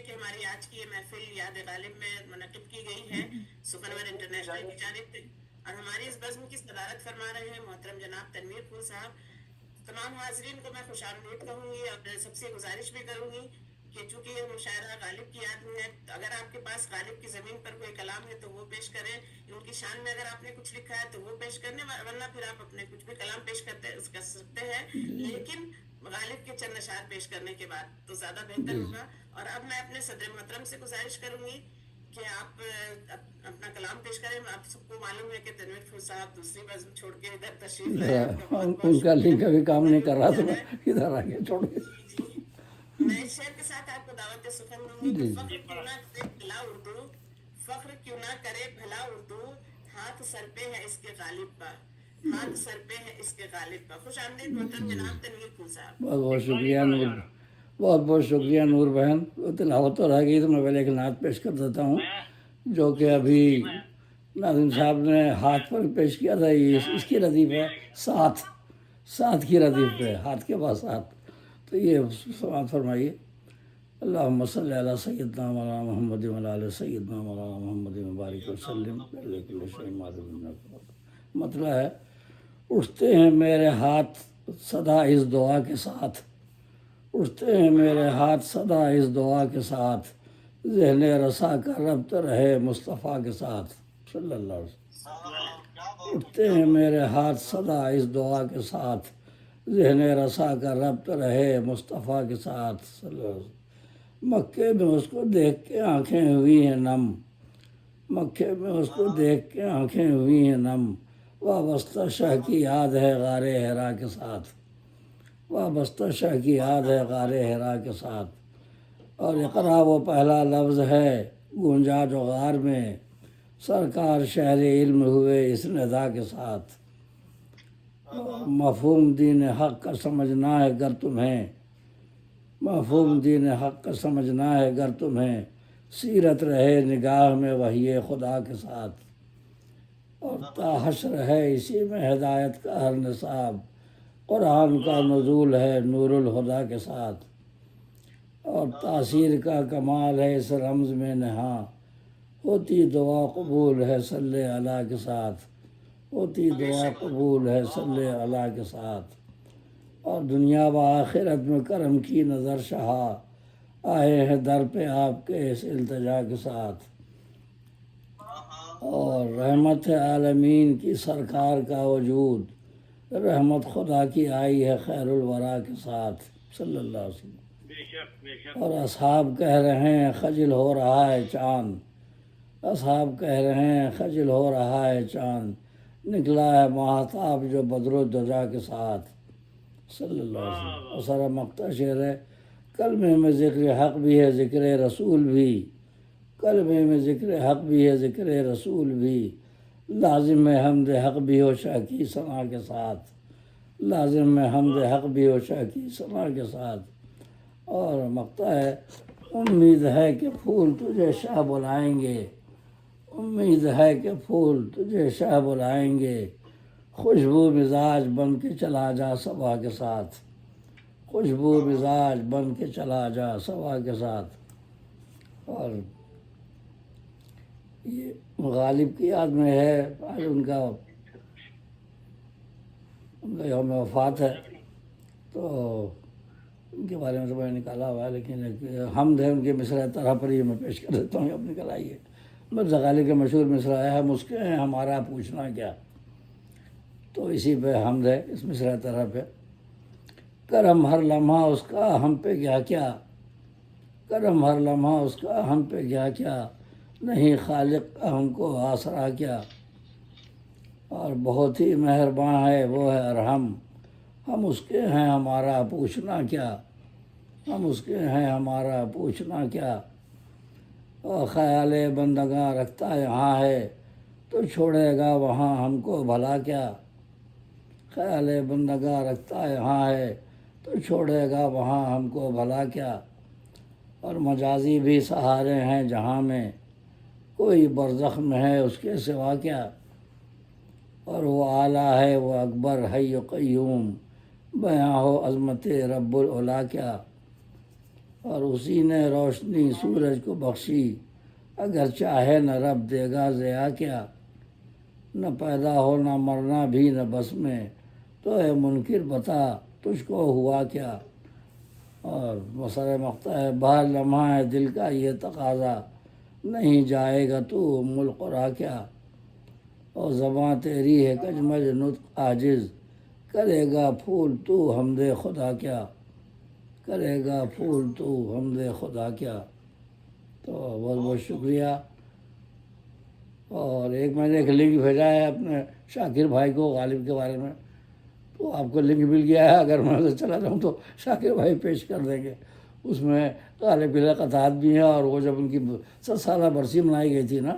کہ ہماری آج کی یہ محفل یاد غالب میں منعقد کی گئی ہے سخنور انٹرنیشنل کی جانب سے، اور ہماری اس بزم کی صدارت فرما رہے ہیں محترم جناب تنویر پھول صاحب۔ تمام حاضرین کو میں خوش آمدید کہوں گی اور سب سے گزارش بھی کروں گی کہ چونکہ یہ مشاعرہ غالب کی یاد میں ہے، اگر آپ کے پاس غالب کی زمین پر کوئی کلام ہے تو وہ پیش کریں، ان کی شان میں اگر آپ نے کچھ لکھا ہے تو وہ پیش کرنے، ورنہ پھر آپ اپنے کچھ بھی کلام پیش کر سکتے ہیں، لیکن غالب کے چند اشعار پیش کرنے کے بعد تو زیادہ بہتر جی ہوگا۔ اور اب میں اپنے صدر محترم سے گزارش کروں گی کہ آپ اپنا کلام پیش کریں۔ آپ سب کو معلوم ہے کہ تنویر پھول صاحب دوسری بزم چھوڑ کے ادھر تشریف لائے، ادھر آپ کا بہت بہت ان کا شکریہ، لنک ابھی کام نہیں کر محروم رہا تو جانا میں ہے۔ ادھر آ کے چھوڑ کے جی جی، میں اس شعر کے ساتھ آپ کو دعوت سخن دوں گی کہ جی فخر کیوں نہ کرے بھلا اردو، فخر کیوں نہ کرے بھلا اردو، ہاتھ سر پہ ہے اس کے غالب کا، ہاتھ سر پہ ہے اس کے غالب کا۔ خوش آمدید محترم جی جناب تنویر پھول صاحب۔ بہت بہت شکریہ نور، بہت بہت شکریہ نور بہن۔ وہ تلاوت تو رہ گئی تو میں پہلے ایک نعت پیش کر دیتا ہوں جو کہ جی ابھی جی ناظم صاحب نے ہاتھ پر پیش کیا تھا۔ یہ اس کی ردیف ہے، ساتھ ساتھ کی ردیف پہ، ہاتھ کے بعد ساتھ، تو یہ سماعت فرمائیے۔ اللہم صلی علی سیدنا مولانا محمد وعلی آل سیدنا مولانا محمد مبارک وسلم۔ مطلب ہے، اٹھتے ہیں میرے ہاتھ صدا اس دعا کے ساتھ، اٹھتے ہیں میرے ہاتھ صدا اس دعا کے ساتھ، ذہن رسا کا ربط رہے مصطفیٰ کے ساتھ صلی اللہ علیہ وسلم۔ اٹھتے ہیں میرے ہاتھ صدا اس دعا کے ساتھ، ذہن رسا کا ربط رہے مصطفیٰ کے ساتھ صلی اللہ علیہ وسلم۔ مکے میں اس کو دیکھ کے آنکھیں ہوئی ہیں نم، مکے میں اس کو دیکھ کے آنکھیں ہوئی ہیں نم، وابستہ شاہ کی یاد ہے غار حرا کے ساتھ، وابستہ شاہ کی یاد ہے غار حرا کے ساتھ۔ اور اقرا وہ پہلا لفظ ہے گونجا جو غار میں، سرکار شہر علم ہوئے اس ندا کے ساتھ۔ مفہوم دین حق کا سمجھنا ہے گر تمہیں، مفہوم دین حق کا سمجھنا ہے گر تمہیں، سیرت رہے نگاہ میں وحی خدا کے ساتھ، اور تا حشر ہے اسی میں ہدایت کا ہر نصاب، قرآن کا نزول ہے نور الہدا کے ساتھ، اور تاثیر کا کمال ہے اس رمز میں نہاں، ہوتی دعا قبول ہے صلی اللہ کے ساتھ، ہوتی دعا قبول ہے صلی اللہ کے ساتھ۔ اور دنیا و آخرت میں کرم کی نظر شہا، آئے ہیں در پہ آپ کے اس التجا کے ساتھ، اور رحمت عالمین کی سرکار کا وجود، رحمت خدا کی آئی ہے خیر الورا کے ساتھ صلی اللہ علیہ وسلم۔ اور اصحاب کہہ رہے ہیں خجل ہو رہا ہے چاند، اصحاب کہہ رہے ہیں خجل ہو رہا ہے چاند، نکلا ہے ماہتاب جو بدر و دجا کے ساتھ صلی اللہ علیہ وسلم۔ اور سارا مقطع شعر ہے، کلمے میں ذکر حق بھی ہے ذکر رسول بھی، کلمے میں ذکر حق بھی ہے ذکر رسول بھی، لازم ہے حمد حق بھی ہو شاہ کی ثنا کے ساتھ، لازم ہے حمد حق بھی ہو شاہ کی ثنا کے ساتھ۔ اور مقطع ہے، امید ہے کہ پھول تجھے شاہ بلائیں گے، امید ہے کہ پھول تجھے شاہ بلائیں گے، خوشبو مزاج بن کے چلا جا صبا کے ساتھ، خوشبو مزاج بن کے چلا جا صبا کے ساتھ۔ اور یہ غالب کی یاد میں ہے، آج ان کا یوم وفات ہے، تو ان کے بارے میں تو میں نے نکالا ہوا ہے، لیکن ایک حمد ہے ان کے مصرع طرح پر یہ میں پیش کر دیتا ہوں، اب نکل آئیے۔ مرزا غالب کے مشہور مصرع ہے، ہم اس کے ہیں ہمارا پوچھنا کیا، تو اسی پہ حمد ہے اس مصرع طرح پہ۔ کرم ہر لمحہ اس کا ہم پہ کیا کیا، کرم ہر لمحہ اس کا ہم پہ کیا کیا، نہیں خالق کا ہم کو آسرا کیا، اور بہت ہی مہرباں ہے وہ ہے ارحم، ہم اس کے ہیں ہمارا پوچھنا کیا، ہم اس کے ہیں ہمارا پوچھنا کیا، اور خیال بندگاں رکھتا یہاں ہے تو چھوڑے گا وہاں ہم کو بھلا کیا، خیال بندگاں رکھتا یہاں ہے تو چھوڑے گا وہاں ہم کو بھلا کیا، اور مجازی بھی سہارے ہیں جہاں میں، کوئی برزخ میں ہے اس کے سوا کیا، اور وہ اعلیٰ ہے وہ اکبر حی و قیوم، بیاں ہو عظمت رب العلا کیا، اور اسی نے روشنی سورج کو بخشی، اگر چاہے نہ رب دے گا ضیا کیا، نہ پیدا ہو نہ مرنا بھی نہ بس میں، تو اے منکر بتا تجھ کو ہوا کیا۔ اور مسئلہ مقطع ہے، بہر لمحہ ہے دل کا یہ تقاضا، نہیں جائے گا تو ملک را کیا، اور زباں تیری ہے کجمج نطق عاجز، کرے گا پھول تو حمد خدا کیا، کرے گا پھول تو حمد خدا کیا۔ تو بہت بہت شکریہ۔ اور ایک میں نے ایک لنک بھیجا ہے اپنے شاکر بھائی کو غالب کے بارے میں، تو آپ کو لنک مل گیا ہے، اگر میں سے چلا جاؤں تو شاکر بھائی پیش کر دیں گے۔ اس میں غالب کے لقطات بھی ہیں، اور وہ جب ان کی 7 سالہ برسی منائی گئی تھی نا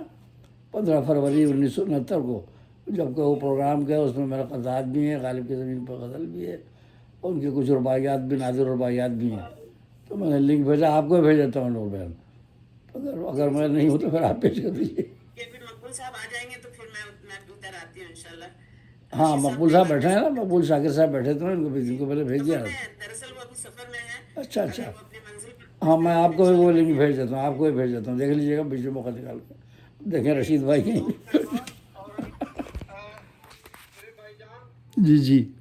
15 فروری 1969 کو، جب کہ وہ پروگرام گیا، اس میں میرا قطعات بھی ہیں، غالب کی زمین پر غزل بھی ہے، اور ان کی کچھ رباعیات بھی، نادر رباعیات بھی ہیں۔ تو میں نے لنک بھیجا، آپ کو بھی بھیج دیتا ہوں نور بہن، اگر میں نہیں ہوں تو پھر آپ پیش کر دیجیے۔ کہ پھر مقبول صاحب آ جائیں گے تو پھر میں ادھر آتی ہوں انشاءاللہ۔ ہاں رشید مقبول نے صاحب بات بیٹھے ہیں نا، کی- مقبول شاکر صاحب بیٹھے تھے، ان کو پہلے بھیج دیا۔ سفر میں ہے، دراصل وہ ابھی سفر میں ہے۔ اچھا اچھا، اگر وہ اپنی منزل پر ہاں پہنچ میں جائیں آپ تو کو بھی وہ انشاءاللہ لنک بھیج دیتا ہوں، آپ کو بھی بھیج دیتا ہوں، دیکھ لیجیے گا بیچ میں موقع نکال کے، دیکھیں رشید بھائی کہیں۔ جی جی